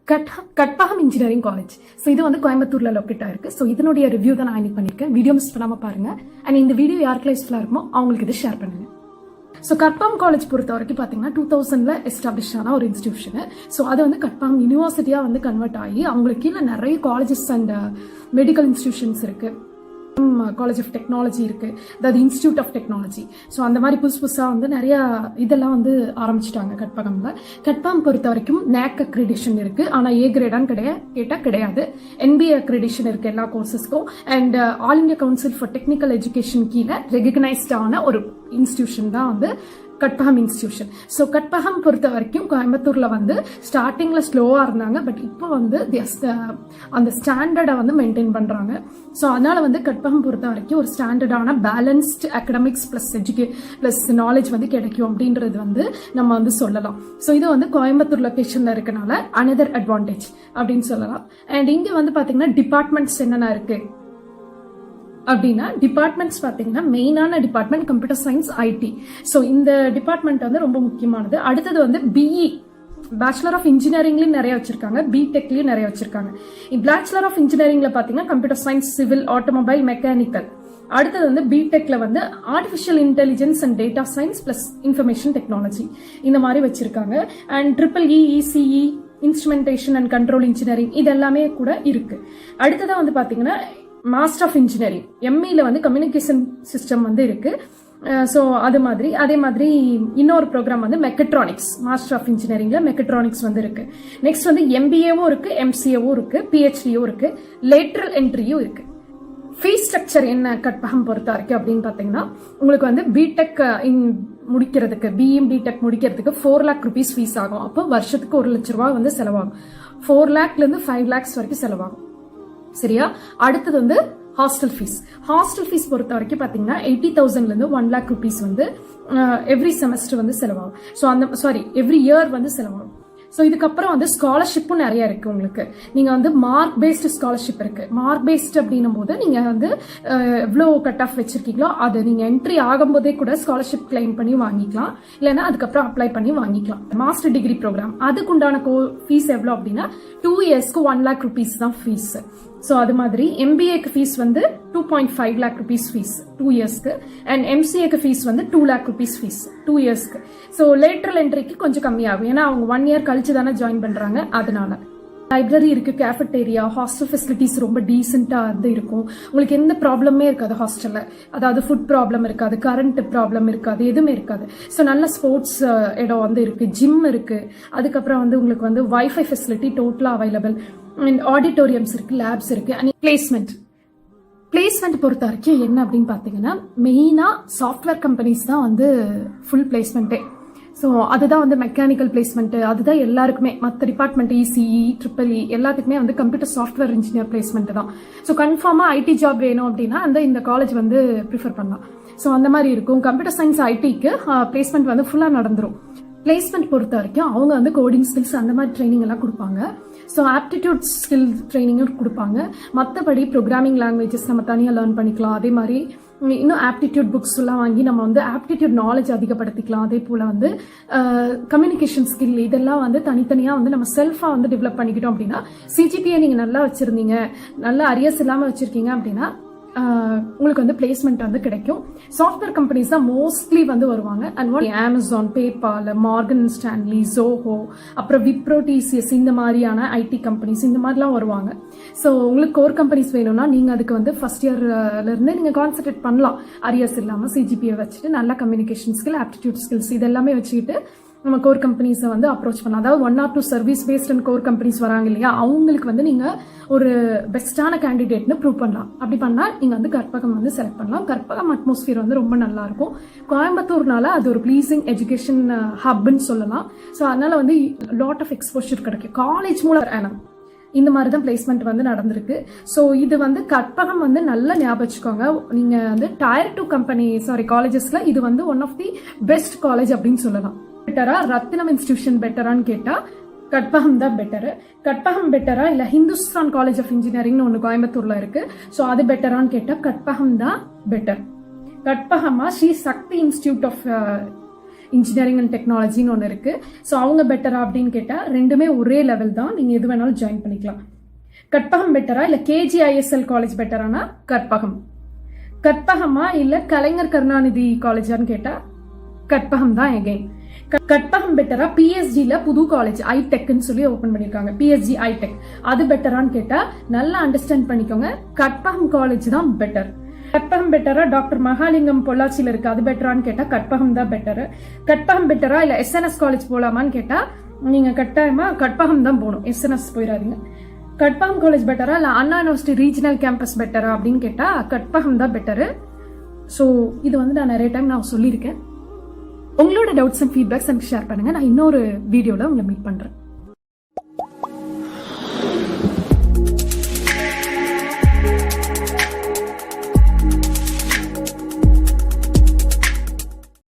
கட்பாகம் engineering college. So இது வந்து கோயம்புத்தூர்ல லொக்கேட் ஆயிருக்கு. ஸோ இதனுடைய ரிவ்யூ தான் நான் இன்னைக்கு பண்ணியிருக்கேன். வீடியோ மிஸ் பண்ணாம பாருங்க. அண்ட் இந்த வீடியோ யாருக்கெல்லாம் யூஸ்ஃபுல்லா இருக்குமோ அவங்களுக்கு இதை ஷேர் பண்ணுங்க. ஸோ கட்பாகம் காலேஜ் பொறுத்த வரைக்கும் பார்த்தீங்கன்னா 2000 எஸ்டாப்ளிஷ் ஆன ஒரு இன்ஸ்டிடியூஷன். ஸோ அது வந்து கட்பாகம் யூனிவர்சிட்டியா வந்து கன்வெர்ட் ஆகி அவங்களுக்கு கீழே நிறைய காலேஜஸ் அண்ட் மெடிக்கல் இன்ஸ்டிடியூஷன்ஸ் இருக்கு. காலேஜ் ஆஃப் டெக்னாலஜி இருக்கு, அதாவது இன்ஸ்டிடியூட் ஆஃப் டெக்னாலஜி. ஸோ அந்த மாதிரி புதுசா வந்து நிறைய இதெல்லாம் வந்து ஆரம்பிச்சிட்டாங்க கட்பாகம்ல. கட்பாகம் பொறுத்த வரைக்கும் NAC அக்ரிடேஷன் இருக்கு, ஆனா ஏ கிரேடான்னு கேட்டா கிடையாது. NBA அக்ரிடேஷன் இருக்கு எல்லா கோர்சஸ்க்கும். And all India council for technical education கீழே ரெகக்னைஸ்ட் ஆன ஒரு இன்ஸ்டிடியூஷன் தான் வந்து கட்பாகம் இன்ஸ்டிடியூஷன். ஸோ கட்பாகம் பொறுத்த வரைக்கும் கோயம்புத்தூர்ல வந்து ஸ்டார்டிங்ல ஸ்லோவா இருந்தாங்க, பட் இப்போ வந்து அந்த ஸ்டாண்டர்டை வந்து மெயின்டைன் பண்றாங்க. ஸோ அதனால வந்து கட்பாகம் பொறுத்த வரைக்கும் ஒரு ஸ்டாண்டர்டான பேலன்ஸ்ட் அகடமிக்ஸ் பிளஸ் நாலேஜ் வந்து கிடைக்கும் அப்படின்றது வந்து நம்ம வந்து சொல்லலாம். ஸோ இது வந்து கோயம்புத்தூர் லொகேஷன்ல இருக்கனால அனதர் அட்வான்டேஜ் அப்படின்னு சொல்லலாம். அண்ட் இங்க வந்து பாத்தீங்கன்னா டிபார்ட்மெண்ட்ஸ் என்னென்ன இருக்கு அப்படின்னா, டிபார்ட்மெண்ட்ஸ் பாத்தீங்கன்னா மெயினான department computer science, IT. So இந்த டிபார்ட்மெண்ட் வந்து ரொம்ப முக்கியமானது. அடுத்தது வந்து BE பேச்சுலர் ஆஃப் இன்ஜினியரிங்லயும் நிறைய வச்சிருக்காங்க, பிடெக்லயும் நிறைய வச்சிருக்காங்க. பேச்சுலர் ஆஃப் இன்ஜினியரிங்ல பாத்தீங்கன்னா computer science, civil, automobile, mechanical. அடுத்தது வந்து பிடெக்ல வந்து artificial intelligence and data science plus information technology இந்த மாதிரி வச்சிருக்காங்க. And EEE, ECE, instrumentation and control engineering இது எல்லாமே கூட இருக்கு. அடுத்ததா வந்து பாத்தீங்கன்னா மாஸ்டர் ஆஃப் இன்ஜினியரிங் ME வந்து கம்யூனிகேஷன் சிஸ்டம் வந்து இருக்கு. ஸோ அதே மாதிரி இன்னொரு ப்ரோக்ராம் வந்து மெக்கட்ரானிக்ஸ், மாஸ்டர் ஆஃப் இன்ஜினியரிங்ல மெக்கட்ரானிக்ஸ் வந்து இருக்கு. நெக்ஸ்ட் வந்து MBAவும் இருக்கு, MCAவும் இருக்கு, PhDயும் இருக்கு, லேட்டரல் என்ட்ரியும் இருக்கு. ஃபீஸ் ஸ்ட்ரக்சர் என்ன கட்பாகம் பொறுத்த வரைக்கும் அப்படின்னு பாத்தீங்கன்னா, உங்களுக்கு வந்து பிடெக் முடிக்கிறதுக்கு பிடெக் முடிக்கிறதுக்கு 4 lakh rupees ஃபீஸ் ஆகும். அப்போ வருஷத்துக்கு 1 லட்ச ரூபாய் வந்து செலவாகும். 4 lakhல இருந்து 5 lakhs வரைக்கும் செலவாகும். சரியா? அடுத்தது வந்து ஹாஸ்டல் ஃபீஸ் பொறுத்த வரைக்கும் பாத்தீங்கன்னா 80,000ல இருந்து 1 lakh rupees வந்து எவ்ரி செமஸ்டர் வந்து செலவாகும். ஸோ எவ்ரி இயர் வந்து செலவாகும். ஸோ இதுக்கப்புறம் வந்து ஸ்காலர்ஷிப்பும் நிறைய இருக்கு. உங்களுக்கு நீங்க வந்து மார்க் பேஸ்டு ஸ்காலர்ஷிப் இருக்கு. மார்க் பேஸ்ட் அப்படின்னும் போது நீங்க வந்து எவ்வளவு கட் ஆஃப் வச்சிருக்கீங்களோ அது நீங்க என்ட்ரி ஆகும்போதே கூட ஸ்காலர்ஷிப் கிளைம் பண்ணி வாங்கிக்கலாம், இல்லைன்னா அதுக்கப்புறம் அப்ளை பண்ணி வாங்கிக்கலாம். மாஸ்டர் டிகிரி ப்ரோக்ராம் அதுக்குண்டான ஃபீஸ் எவ்வளவு அப்படின்னா 2 yearsக்கு 1 lakh rupees தான் ஃபீஸ். ஸோ அது மாதிரி MBAக்கு ஃபீஸ் வந்து 2.5 lakh rupees ஃபீஸ் 2 yearsக்கு. அண்ட் MCAக்கு ஃபீஸ் வந்து 2 lakh rupees ஃபீஸ் 2 yearsக்கு. ஸோ லேட்டரல் என்ட்ரிக்கு கொஞ்சம் கம்மியாகும், ஏன்னா அவங்க 1 year கழிச்சு தானே ஜாயின் பண்றாங்க. அதனால லைப்ரரி இருக்கு, கேஃபட்டேரியா, ஹாஸ்டல் ஃபெசிலிட்டிஸ் ரொம்ப டீசென்டா வந்து இருக்கும். உங்களுக்கு எந்த ப்ராப்ளமே இருக்காது ஹாஸ்டல்ல. அதாவது ஃபுட் ப்ராப்ளம் இருக்காது, கரண்ட் ப்ராப்ளம் இருக்காது, எதுவுமே இருக்காது. ஸோ நல்ல ஸ்போர்ட்ஸ் இடம் வந்து இருக்கு, ஜிம் இருக்கு. அதுக்கப்புறம் வந்து உங்களுக்கு வந்து வைஃபை ஃபெசிலிட்டி டோட்டலா அவைலபிள். அண்ட் ஆடிட்டோரியம்ஸ் இருக்கு, லேப்ஸ் இருக்கு. அண்ட் பிளேஸ்மெண்ட் பொறுத்த வரைக்கும் என்ன அப்படின்னு பாத்தீங்கன்னா, மெயினா சாஃப்ட்வேர் கம்பெனிஸ் தான் வந்து ஃபுல் பிளேஸ்மெண்ட்டே. ஸோ அதுதான் வந்து மெக்கானிக்கல் பிளேஸ்மெண்ட், அதுதான் எல்லாருக்குமே. மற்ற டிபார்ட்மெண்ட் ECE, EEE எல்லாத்துக்குமே வந்து கம்ப்யூட்டர் சாஃப்ட்வேர் இன்ஜினியர் பிளேஸ்மெண்ட் தான். ஸோ கன்ஃபார்மா IT ஜாப் வேணும் அப்படின்னா இந்த காலேஜ் வந்து ப்ரிஃபர் பண்ணலாம். ஸோ அந்த மாதிரி இருக்கும். கம்ப்யூட்டர் சயின்ஸ் ITக்கு பிளேஸ்மெண்ட் வந்து ஃபுல்லா நடந்துரும். பிளேஸ்மெண்ட் பொறுத்த வரைக்கும் அவங்க வந்து கோடிங் ஸ்கில்ஸ் அந்த மாதிரி ட்ரைனிங் எல்லாம் கொடுப்பாங்க. ஸோ ஆப்டிடியூட் ஸ்கில் ட்ரைனிங்கும் கொடுப்பாங்க. மற்றபடி ப்ரோக்ராமிங் லாங்குவேஜஸ் நம்ம தனியாக லேர்ன் பண்ணிக்கலாம். அதே மாதிரி இன்னும் ஆப்டிடியூட் புக்ஸ் எல்லாம் வாங்கி நம்ம வந்து ஆப்டிடியூட் நாலேஜ் அதிகப்படுத்திக்கலாம். அதே போல வந்து கம்யூனிகேஷன் ஸ்கில் இதெல்லாம் வந்து தனித்தனியா வந்து நம்ம செல்ஃபா வந்து டெவலப் பண்ணிக்கிட்டோம் அப்படின்னா, CGPA நீங்க நல்லா வச்சிருந்தீங்க, நல்ல அரியர்ஸ் இல்லாம வச்சிருக்கீங்க அப்படின்னா உங்களுக்கு வந்து பிளேஸ்மெண்ட் வந்து கிடைக்கும். சாஃப்ட்வேர் கம்பெனிஸ் தான் மோஸ்ட்லி வந்து வருவாங்க. And Amazon, PayPal, Morgan Stanley, Zoho, அப்புறம் Wipro, TCS இந்த மாதிரியான IT கம்பெனிஸ் இந்த மாதிரிலாம் வருவாங்க. ஸோ உங்களுக்கு கோர் கம்பெனிஸ் வேணும்னா நீங்க அதுக்கு வந்து ஃபர்ஸ்ட் இயர்ல இருந்து நீங்க கான்சென்ட்ரேட் பண்ணலாம். அரியர்ஸ் இல்லாம CGPA வச்சுட்டு நல்ல கம்யூனிகேஷன் ஸ்கில், ஆப்டிடியூட் ஸ்கில்ஸ் இதெல்லாமே வச்சுக்கிட்டு நம்ம கோர் கம்பெனிஸை வந்து அப்ரோச் பண்ணலாம். அதாவது 1 or 2 service paste and core companies வராங்க இல்லையா, அவங்களுக்கு வந்து நீங்க ஒரு பெஸ்டான கேண்டிடேட்னு ப்ரூவ் பண்ணலாம். அப்படி பண்ணா நீங்க வந்து கற்பகம் வந்து செலக்ட் பண்ணலாம். கற்பகம் அட்மாஸ்பியர் வந்து ரொம்ப நல்லா இருக்கும். கோயம்புத்தூர்னால அது ஒரு ப்ளீசிங் எஜுகேஷன் ஹப்னு சொல்லலாம். ஸோ அதனால வந்து லாட் ஆஃப் எக்ஸ்போஷர் கிடைக்கும். காலேஜ் மூலம் இந்த மாதிரி தான் பிளேஸ்மெண்ட் வந்து நடந்திருக்கு. ஸோ இது வந்து கற்பகம் வந்து நல்லா ஞாபகம் வச்சுக்கோங்க. நீங்க வந்து Tier 2 காலேஜஸ்ல இது வந்து one of the best college அப்படின்னு சொல்லலாம். பெட்டரா ரத்தினம் இன்ஸ்டிடியூஷன் பெட்டரான்னு கேட்டா கட்பாகம் தான் பெட்டர். கட்பாகம் பெட்டரா இல்ல ஹிந்துஸ்தான் காலேஜ் ஆஃப் இன்ஜினியரிங்னு ஒன்னு கோயம்புத்தூர்ல இருக்கு. ஸோ அது பெட்டரான்னு கேட்டா கட்பாகம் தான் பெட்டர். கட்பாகமா Sri Sakthi institute of engineering and டெக்னாலஜின்னு ஒன்று இருக்கு. ஸோ அவங்க பெட்டரா அப்படின்னு கேட்டால் ரெண்டுமே ஒரே லெவல் தான், நீங்கள் எது வேணாலும் ஜாயின் பண்ணிக்கலாம். கற்பகம் பெட்டரா இல்லை KGISL காலேஜ் பெட்டரானா கற்பகம். கற்பகமா இல்லை கலைஞர் கருணாநிதி காலேஜான்னு கேட்டால் கற்பகம் தான் எகைன். கற்பகம் பெட்டரா PSGல புது காலேஜ் ஐடெக்னு சொல்லி ஓபன் பண்ணிருக்காங்க, PSG ஐடெக், அது பெட்டரான்னு கேட்டா நல்லா அண்டர்ஸ்டாண்ட் பண்ணிக்கோங்க, கற்பகம் காலேஜ் தான் பெட்டர். கற்பகம் பெட்டரா டாக்டர் மகாலிங்கம் பொள்ளாச்சியில இருக்கு, அது பெட்டரான்னு கேட்டா கற்பகம் தான் பெட்டர். கற்பகம் பெட்டரா இல்ல SNS காலேஜ் போலாமான்னு கேட்டா நீங்க கட்டாயமா கற்பகம் தான் போகணும், SNS போயிடாதீங்க. கற்பகம் காலேஜ் பெட்டரா இல்ல அண்ணா யூனிவர்சிட்டி ரீஜனல் கேம்பஸ் பெட்டரா அப்படின்னு கேட்டா கற்பகம் தான் பெட்டரு. ஸோ இது வந்து நான் நிறைய டைம் நான் சொல்லியிருக்கேன். உங்களோட டவுட்ஸ் அண்ட் ஃபீட்பேக்ஸ் எனக்கு ஷேர் பண்ணுங்க. நான் இன்னொரு வீடியோல உங்களை மீட் பண்றேன்.